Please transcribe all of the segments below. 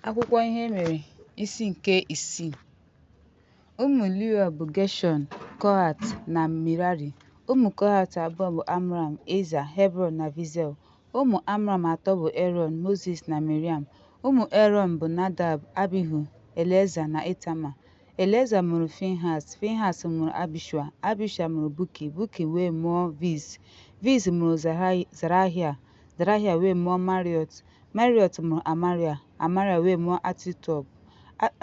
Akwụkwọ ihe mere isi nke 6. Ụmụ Leo bụ Gershon, Kohat na Merari. Ụmụ Kohat abụọ bụ Amram, Eza, Hebron na Vizel. Ụmụ Amram atọ bụ Aaron, Moses na Miriam. Ụmụ Aaron bụ Nadab, Abihu, Eleza na Itama. Eleza mụrụ Finhas, Finhas mụrụ Abishua, Abishua mụrụ Buki, Buki wee mụọ Viz, Viz mụrụ Zarahia, Zarahia wee mụọ Mariot, Mariot mụrụ Amaria, Amaria wee mụọ Ahitub,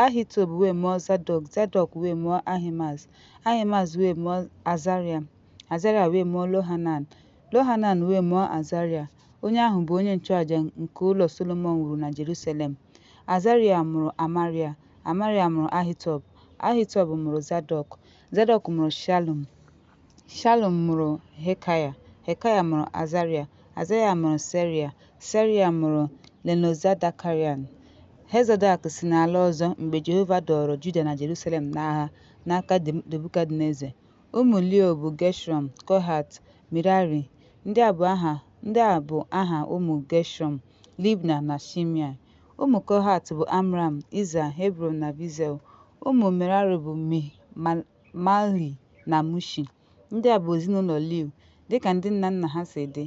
Ahitub wee mụọ Zadok, Zadok wee mụọ Ahimaz, Ahimaz wee mụọ Azaria, Azaria wee mụọ Lohanan, Lohanan wee mụọ Azaria. Onye ahụ bụ onye nchụaja nke ụlọ Solomon wuru na Jerusalem. Azaria mụrụ Amaria, Amaria mụrụ Ahitub, Ahitub mụrụ Zadok, Zadok mụrụ Shalum, Shalum mụrụ Hekaya, Hekaya mụrụ Azaria, Azaria mụrụ Seria, Seria mụrụ Lenozadakarian. Hezodak si n'ala ọzọ mgbe Jehova dọọrọ Juda na Jerusalem n'agha n'aka Nebukadneza. Ụmụ Leo bụ Gershom, Kohat, Merari. Ndị a bụ aha ụmụ Gershom, Libna na Shimei. Ụmụ Kohat bụ Amram, Iza, Hebron na Vizel. Ụmụ Merari bụ Mahli na Mushi. Ndị a bụ ezinụlọ Leo dịka ndị nna nna ha si dị.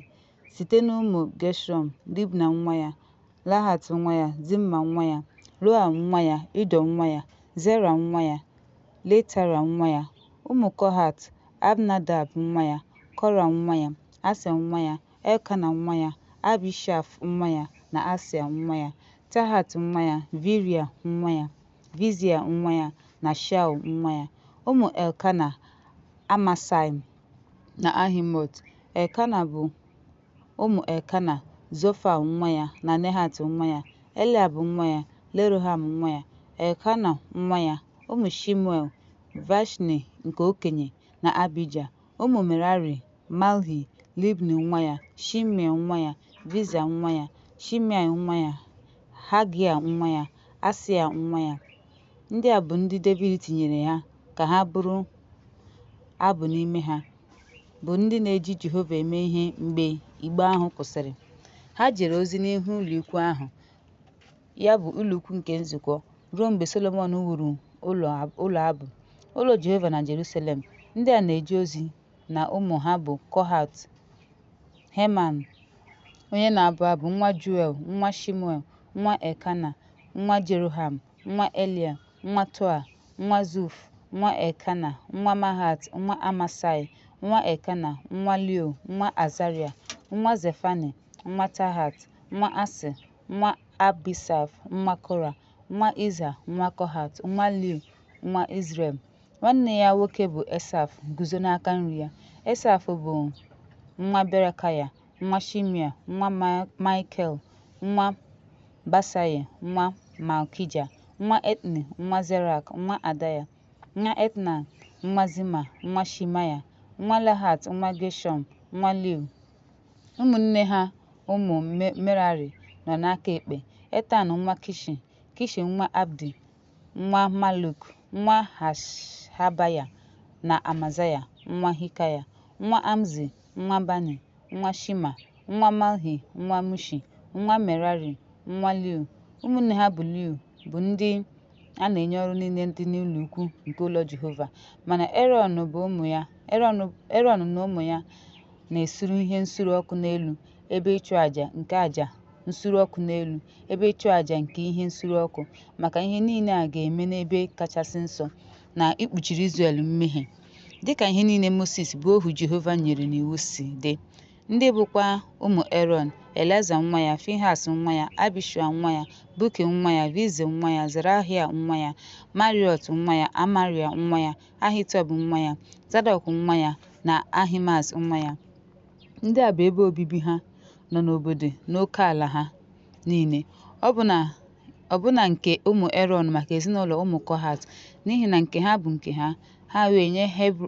Site n'ụmụ Gershom: Libna nwa ya, Lahat nwa ya, Zimma nwa ya, Roa nwa ya, Ido nwa ya, Zera nwa ya, Letara nwa ya. Ụmụ Kohat: Abnadab nwa ya, Kora nwa ya, Asa nwa ya, Elkana nwa ya, Abishaf nwa ya na Asia nwa ya, Tahat nwa ya, Viria nwa ya, Vizia nwa ya na Shaul nwa ya. Ụmụ Elkana: Amasai na Ahimot. Elkana bụ ụmụ Elkana: Zofa nwa ya na Nehat nwa ya, Eliab nwa ya, Leroham nwa ya, Elkana nwa ya. Ụmụ Shimuel: Vashni nke okenye na Abija. Ụmụ Merari: Mahli, Libni nwa ya, Shimei nwa ya, Viza nwa ya, Shimei nwa ya, Hagia nwa ya, Asia nwa ya. Ndị a bụ ndị David tinyere ha ka ha bụrụ abụ n'ime ha, bụ ndị na-eji Jehova eme ihe mgbe igbe ahụ kwụsịrị. Ha jere ozi n'ihu ụlọikwu ahụ, ya bụ ụlọikwu nke nzukọ, ruo mgbe Solomon wuru ụlọ abụ, ụlọ Jehova na Jerusalem. Ndị a na-eje ozi na ụmụ ha bụ Kohat: Heman onye na-abụ abụ, nwa Juel, nwa Shimuel, nwa Elkana, nwa Jeroham, nwa Elia, nwa Toa, nwa Zuf, nwa Elkana, nwa Mahat, nwa Amasai, nwa Elkana, nwa Leo, nwa Azaria, nwa Zefani, nwa Tahat, nwa Asi, nwa Abisaf, nwa Kora, nwa Iza, nwa Kohat, nwa Leo, nwa Izrel. Nwanne ya nwoke bụ Esaf guzo n'aka nri ya. Esaf bụ nwa Berekaya, nwa Shimea, nwa Michael, nwa Basaya, nwa Malkija, nwa Etni, nwa Zerak, nwa Adaya, nwa Etnan, nwa Zima, nwa Shimaya, nwa Lahat, nwa Gershom, nwa Leo. Ụmụnne ha ụmụ Merari nọ n'aka ekpe: Etan nwa Kishi, Kishi nwa Abdi, nwa Maluk, nwa Hashabaya na Amazaya, nwa Hikaya, nwa Amzi, nwa Bani, nwa Shima, nwa Malhi, nwa Mushi, nwa Merari, nwa Leo. Ụmụnne ha bụ Leo bụ ndị a na-enye ọrụ niile dị n'ụlọikwu nke ụlọ Jehova, mana Erọn na ụmụ ya na-esuru ihe nsure ọkụ n'elu ebe ịchụ àjà nke àjà nsure ọkụ n'elu ebe ịchụ àjà nke ihe nsure ọkụ, maka ihe niile a ga-eme n'ebe kachasị nsọ na ikpuchiri Izrel mmehie, dịka ihe niile Moses bụ ohu Jehova nyere n'iwu si dị. Ndị bụkwa ụmụ Erọn: Eleza nwa ya, Finhas nwa ya, Abishua nwa ya, Buki nwa ya, Vizi nwa ya, Zarahia nwa ya, Mariot nwa ya, Amaria nwa ya, Ahitub nwa ya, Zadok nwa ya na Ahimaz nwa ya. Ndị a bụ ebe obibi ha nọ n'obodo na oke ala ha niile, ọbụna nke ụmụ Erọn maka ezinụlọ ụmụ Kohat, n'ihi na nke ha bụ nke ha. Ha wee nye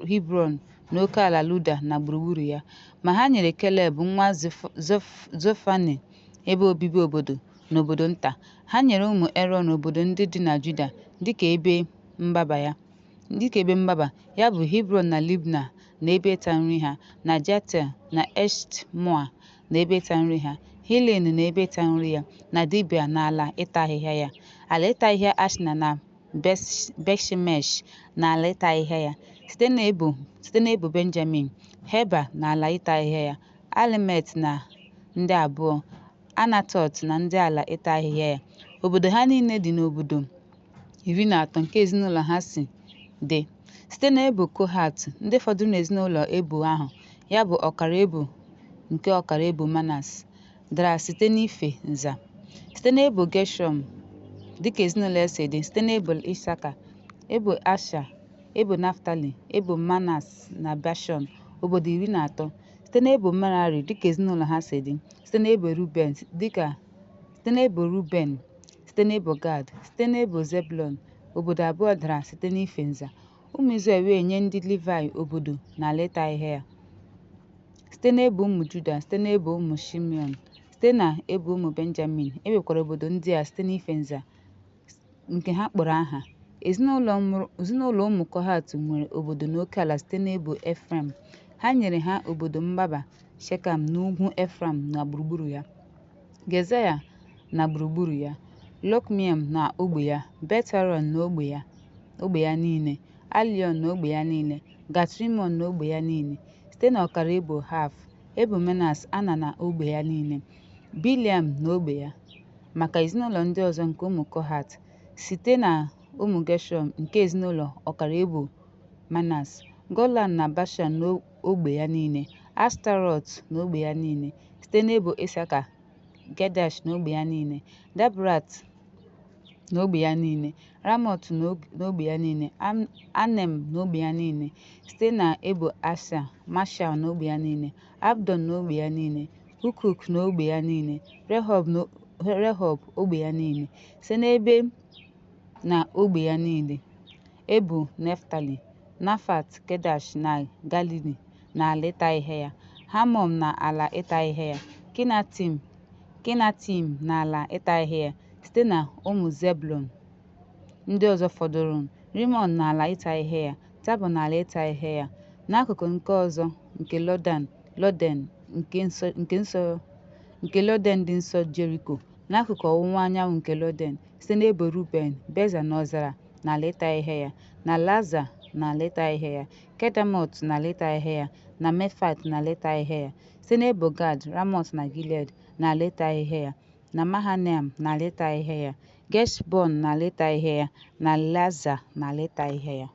Hebron na oke ala Luda na gburugburu ya, ma ha nyere Keleb nwa Zefani ebe obibi obodo na obodo nta. Ha nyere ụmụ Erọn obodo ndị dị na Juda dịka ebe mgbaba, ya bụ Hebron na Libna na ebe ịta nri ha, na Jatir na Eshtemoa na ebe ịta nri ha, Hilen na ebe ịta nri ya, na Dibia na ala ịta ahịhịa ya. Ala ịta ahịhịa Ashna na Bethshemesh na ala ịta ahịhịa ya. Site n'ebo Benjamin, Heba na ala ịta ahịhịa ya. Alemet na ndị abụọ, Anatot na ndị ala ịta ahịhịa ya. Obodo ha niile dị n'obodo 13 nke ezinụlọ ha si dị. Site n'ebo Kohat, ndị fọdụrụ n'ezinụlọ ebo ahụ, ya bụ ọkara ebo nke ọkara ebo Manas, dara site n'ife nza. Site n'ebo Geshọm, dịka ezinụlọ si dị, site n'ebo Isaka, ebo Asha, ebo Naftali, ebo Manas na Bashọn, obodo 13. Site n'ebo Merari, dịka ezinụlọ ha si dị, site n'ebo Ruben, site n'ebo Gad, site n'ebo Zebụlọn, obodo abụọ dara site n'ife nza. Ụmụ Izrel wee nye ndị Livayị obodo na ala ịta ahịhịa ya. Site n'ebo ụmụ Juda, site n'ebo ụmụ Shimeon, site na ebo ụmụ Benjamin, e nwekwara obodo ndị a site n'ife nza nke ha kpọrọ aha. Ezinụlọ ụmụ Kohat nwere obodo n'oke ala site n'ebo Efraim. Ha nyere ha obodo mgbaba Shekam n'ugwu Efraim na gburugburu ya, Gezaya na gburugburu ya, Lokmim na ogbe ya, Bet-Horon na ogbe ya niile, Alion na ogbe ya niile, Gat-Rimọn na ogbe ya niile. Site n'ọkara ebo Haf, ebo Menas Ana na ogbe ya niile, Bileam na ogbe ya. Maka ezinụlọ ndị ọzọ nke ụmụ Kohat, site na ụmụ Geshọm nke ezinụlọ ọkara ebo Manas, Golan na Bashan na ogbe ya niile, Astarọt na ogbe ya niile. Site n'ebo Isaka, Gedash na ogbe ya niile, Dabrat na ogbe ya niile, Ramọt na ogbe ya niile, Anem na ogbe ya niile. Site na ebo Asha, Mashal na ogbe ya niile, Abdon na ogbe ya niile, Hukuk na ogbe ya niile, Rehob ogbe ya niile. Site n'ebe na ogbe ya niile, ebo Neftali, Nafat, Kedash na Galili na ala ịta ahịhịa ya, Hamon na ala ịta ahịhịa ya, Kinatim na ala ịta ahịhịa ya. Site na ụmụ Zebụlọn ndị ọzọ fọdụrụ, Rimọn na ala ịta ahịhịa ya, Tabọ na ala ịta ahịhịa ya. N'akụkụ nke ọzọ nke Loden dị nso Jeriko, n'akụkụ ọwụwa anyanwụ nke Loden, site n'ebo Ruben, Beza na Ọzara na ala ịta ahịhịa ya, na Laza na ala ịta ahịhịa ya, Kedemot na ala ịta ahịhịa ya, na Mefat na ala ịta ahịhịa ya. Site n'ebo Gad, Ramọt na Gilead na ala ịta ahịhịa ya, na Mahanaim na ala ịta ahịhịa ya, Geshbọn na ala ịta ahịhịa ya, na Laza na ala ịta ahịhịa ya.